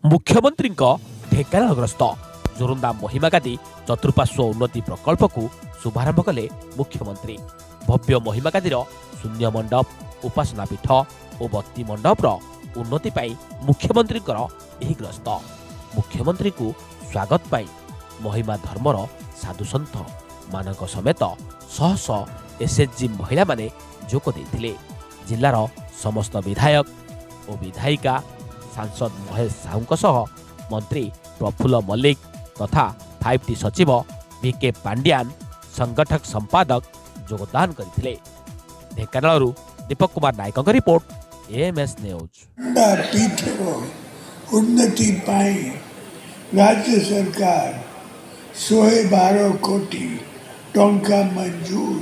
मुख्यमंत्री ढेकानाल ग्रस्त जोरंदा महिमागादी चतुर्पार्श्व उन्नति प्रकल्प को शुभारंभ कले मुख्यमंत्री। भव्य महिमागादी शून्य मंडप उपासना पीठ और बत्ती मंडपर उन्नति पाई मुख्यमंत्री ग्रस्त। मुख्यमंत्री को स्वागत पाई महिमा धर्मर साधुसंत मानक समेत शह शह एसएचजी महिला माने जोग देथिले। जिलार समस्त विधायक और विधायिका सांसद महेश साहू सह मंत्री प्रफुल्ल मल्लिक तथा 5T सचिव VK पांड्यान संगठक संपादक योगदान करथिले। ढेकानालरू Deepak Kumar Nayak report AMS news. उन्नति पाई राज्य सरकार 112 कोटी टंका मंजूर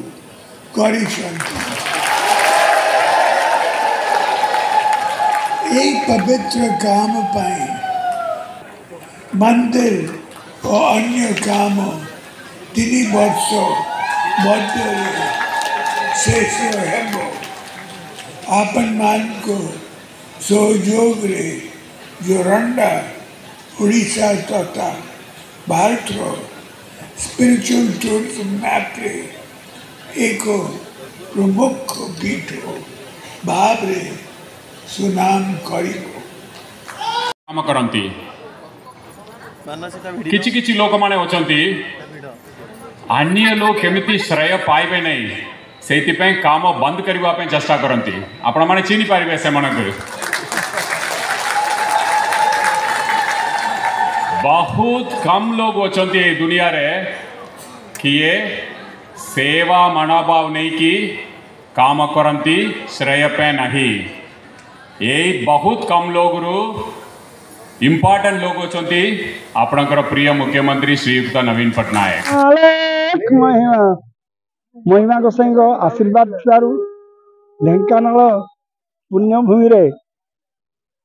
करिसंती। एक पवित्र काम पाई मंदिर और अन्य काम 3 वर्ष मध्य शेष हेबो। आपन मान को सहयोग रे जोरंडा ओडिशा तथा भारत स्पिरिचुअल टूरिज्म मैप रे एक प्रमुख पीठ भाव रे सुनाम काम करती। किछि किछि लोक माने होचंती अन्य लोग केमिति श्रेय पाइबे नहीं से काम बंद करने चेष्टा करती। आपण माने चिन्ह पारे से बहुत कम लोग होचंती दुनिया रे किए सेवा मनोभाव नहीं कि काम करती श्रेय पे नहीं। यही बहुत कम लोग इम्पोर्टेंट लोग होचंती आपणकर प्रिय मुख्यमंत्री श्रीयुक्त नवीन पट्टनायक। महिमा गोसाई आशीर्वाद थारू ढेंकानाल पुण्यभूमि रे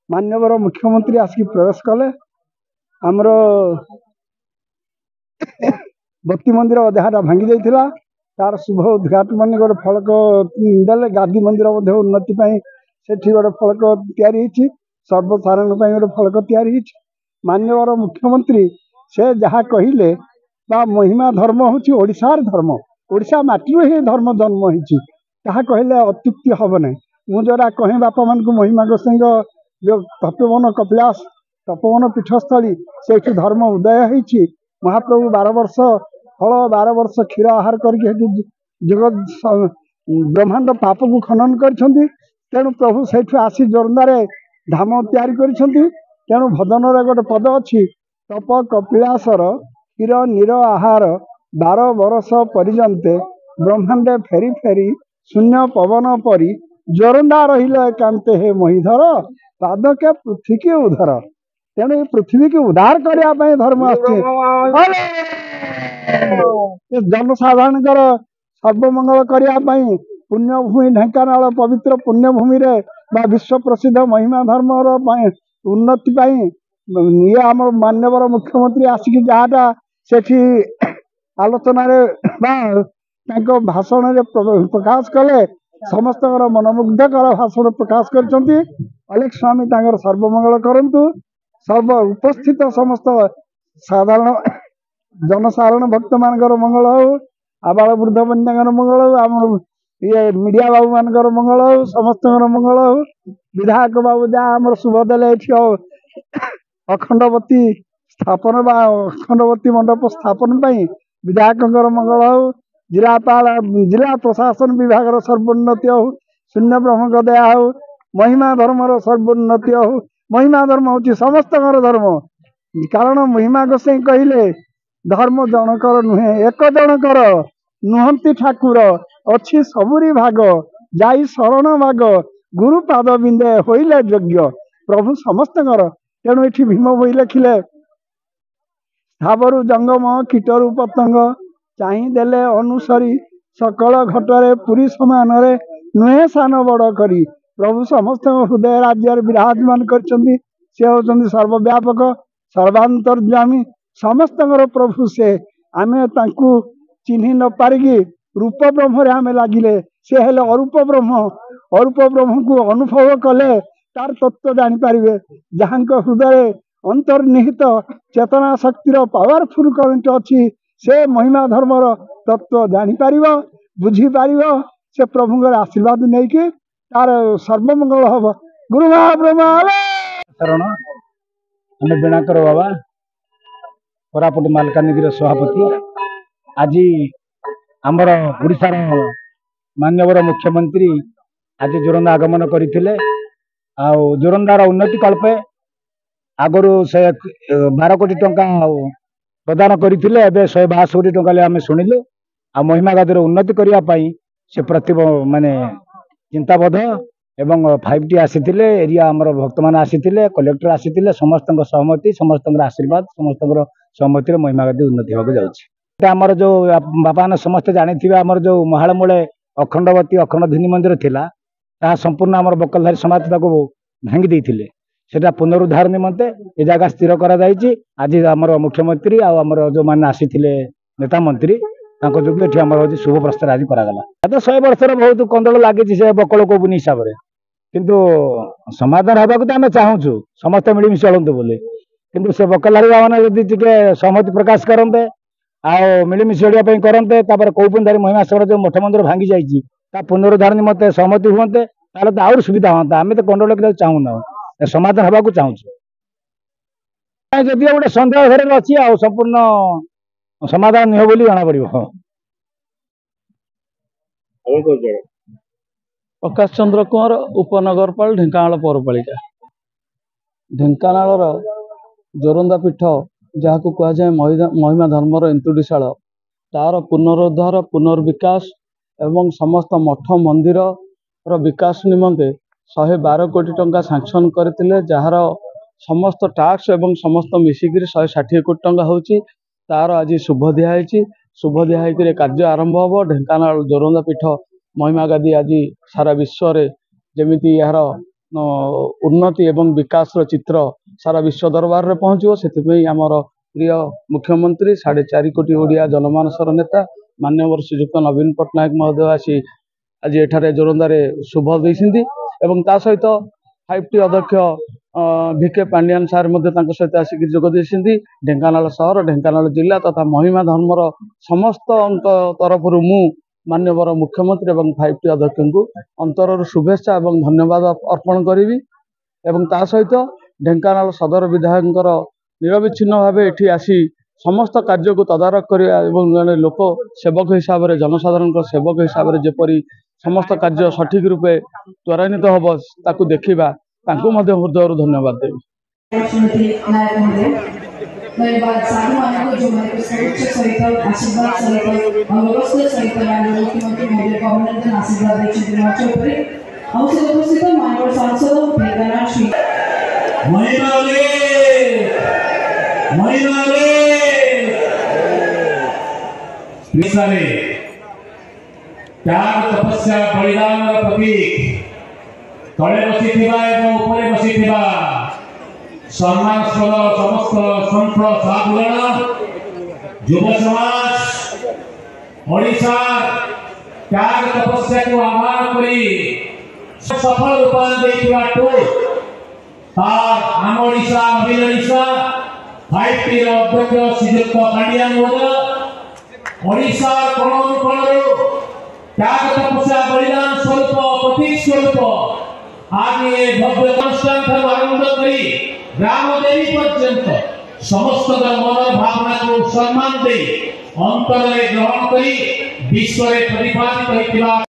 मान्यवर मुख्यमंत्री आसिक प्रवेश कले। आमर भक्ति मंदिर अधाटा भांगी जाइथिला तार शुभ उद्घाटन गोटे फलक देले। गादी मंदिर उन्नति सेठी गोटे फलक तैयारी होइछि। सर्वसाधारण गोटे फलक तैयारी होइछि। मान्यवर मुख्यमंत्री से जहाँ कहिले बा महिमा धर्म होछि ओडिशार धर्म, ओडिशा माटी ही धर्म जन्म होइछि ताहा कहिले अत्युक्ति हब नै। मु जरा कहे बापा मान को महिमा गोसाई जो तपोवन कपिलास तपोवन पीठस्थली से धर्म उदय होइछि। महाप्रभु 12 वर्ष फल 12 वर्ष क्षीर आहार करके जगत ब्रह्मांड पाप को खनन करछंती। तेणु प्रभु से आसी जोरंदारे धाम तैयारी करछंती। तेणु भजन गोटे पद अच्छी तप कपिलासर क्षीर नीर आहार 12 वर्ष पर्यंते ब्रह्मांडे फेरी फेरी शून्य पवन परी जोरंदा रहिले कांते हे महीधर पाद के पृथ्वी के उधर। तेणु पृथ्वी की उद्धार करने धर्म जनसाधारण सर्वमंगल करने पुण्यभूमि ढेंकानाल पवित्र पुण्यभूमि रे बा विश्व प्रसिद्ध महिमा धर्म उन्नति ये आम मान्यवर मुख्यमंत्री आसिक जहाँटा सेठी आलोचन भाषण प्रकाश कले समस्त मनमुग्धकर भाषण प्रकाश कर। अलेख स्वामी सर्वमंगल करंतु। सर्व उपस्थित समस्त साधारण जनसाधारण भक्त मानकर मंगल हो, आबाल वृद्ध बंध्यार मंगल हो, आम ये मीडिया बाबू मानकर मंगल हो, समस्त मंगल हो। विधायक बाबू जहाँ आम शुभ देले अखंडवती स्थापन बा अखंडवती मंडप स्थापन विधायक मंगल हो। जिलापाल जिला प्रशासन विभाग सर्वोन्नति हो, शून्य ब्रह्म को दया हो, महिमा धर्म सर्वोन्नति हो। महिमा धर्म हूँ समस्त धर्म। कारण महिमा गोसाई कहले धर्म जनकर नुहे एक जनकर नुहंती ठाकुर अच्छी सबुरी भाग जाई शरण भाग गुरु पाद बिंदे होइले योग्य प्रभु समस्त। तेणु ये भीम बही लिखिले स्थावरु जंगम कीटरु पतंग चाहिदेले अनुसरी सकल घटरे पुरी समान नुहे सान बड़ करी प्रभु समस्त हृदय राज्य विराजमान करछंती। से होचंती सर्वव्यापक सर्वांतर्यामी समस्त प्रभु। से आमे तांकू चिन्ह न पारिकी रूप ब्रह्म रे आमे लागिले से हेले अरूप ब्रह्म। अरूप ब्रह्म को अनुभव कले तार तत्व जानी पारिबे। जहां हृदय अंतर्निहित चेतना शक्तिर पावरफुल करंट अच्छी से महिमा धर्मर तत्व जापर बुझीपर से प्रभुंर आशीर्वाद नहीं कि तार सर्वमंगल हम गुरु महाब्रह्मा शरण आम बेणाकर बाबा कोरापुट मालकानगिरी सभापति आज आमर ओडिशार माननीय मुख्यमंत्री आज जोरंदा आगमन करते जोरंदार उन्नति कल्पे आगु से 12 कोटी टंका प्रदान करते 162 कोटी टंका आम शुणिलु आ महिमा गादी उन्नति करने से प्रति माने चिंताबद्ध एवं 5T आसी एरिया आमर भक्त मान आसी कलेक्टर आसी समस्त सहमति समस्त आशीर्वाद समस्त सहमति महिमा गादी उन्नति होगा जाऊँगी आमर जो बापा ने समस्ते जानी आमर जो महालमूले अखंडवती अखंडधिनी मंदिर थिला ता संपूर्ण आमर बकलधारी समाज ताको भांगी देइथिले सेटा पुनरुद्धार निमंते ए जगह स्थिर करा जायछि। आज आमर मुख्यमंत्री आ आमर जो मान आसीथिले नेता मंत्री ताको जोग एठी आमर होछि शुभ प्रस्ताव आज करा गला। तो 100 वर्षर बहुत कंदल लागिछि से बकल को बुनी हिसाब रे किंतु समाधान हेबाकु त आमे चाहूछु समस्त मिली मिशि चलंतु बोले किंतु से बकलधारी माने जदि टिके सहमति प्रकाश करंते आ मिलिमिशि चलिया करते कौपुनधारी महिमाश्वर जो मठ मंदिर भांगी जाइए पुनरुद्धार निमंते सहमति हुए ताले तो आउर सुविधा हाँ आम तो कंट्रोल कर चाहूना समाधान होगा चाहूँ जदि गोटे सन्देह घर अच्छी आ संपूर्ण समाधान नुह बोली जना पड़ो। प्रकाश चंद्र कुमार उपनगरपाल ढेंकानाल पौरपालिका ढेंकानाल जोरंदा पीठ जहाँ को कह जाए महिमा धर्मर एंतुड़ीशाल तार पुनरुद्धार पुनर्विकास एवं समस्त मठ मंदिर विकास निमंते 112 कोटी टंका सैंक्शन करते जार समस्त टैक्स एवं समस्त मिसिक 160 कोटी टंका होची तार आज शुभ दिखाई शुभ दिखाई कार्य आरंभ हम ढेंकानाल जोरंदा पीठ महिमा गादी आज सारा विश्व रे जमिति यार उन्नति एवं विकास चित्र सारा विश्व दरबार रे पहुँचो से आमर प्रिय मुख्यमंत्री 4.5 कोटी ओडिया जनमानसर नेता माननीय श्रीयुक्त नवीन पट्टनायक महोदय आसी आज एठारे जोरंदारे शुभ देइछिंती एवं ता सहित 5T अध्यक्ष VK पांडियान सार सहित आसिक जोग देइछिंती। ढेंकानाल सहर ढेंकानाल जिला तथा महिमा धर्मर समस्त तरफ मु माननीय मुख्यमंत्री एवं 5T अध्यक्ष को अंतर शुभेच्छा एवं धन्यवाद अर्पण करी एवं ता सहित ढेंकानाल सदर विधायक निरविच्छिन्न भाव एठी आसी समस्त कार्य को तदारख करिया एवं जने लोक सेवक हिसाब से जनसाधारण सेवक हिसाब से जेपरी समस्त कार्य सठिक रूपे त्वरान्वित हम ताकू देखा ताकू हृदय धन्यवाद देवी। त्याग तपस्या बलिदान प्रतीक तले बसी उपरे बसी सम्मानस्पद समस्त संत साधुगण युव समाज ओडिशा त्याग तपस्या को आह्वान करी सफल रूपान देइथिबा टूर आम ओडिशा नवीन ओडिशा 5T अध्यक्ष श्रीयुक्त पांडियान महोदय ओडिशा कोण त्याग तपस्या बलिदान स्वरूप प्रतीक स्वरूप आज ये भव्य अनुष्ठान आरंभ करी ग्राम देवी पर्यंत समस्त मन भावना को सम्मान दे अंतर ग्रहण करी विश्व में प्रतिपादित होइतिबा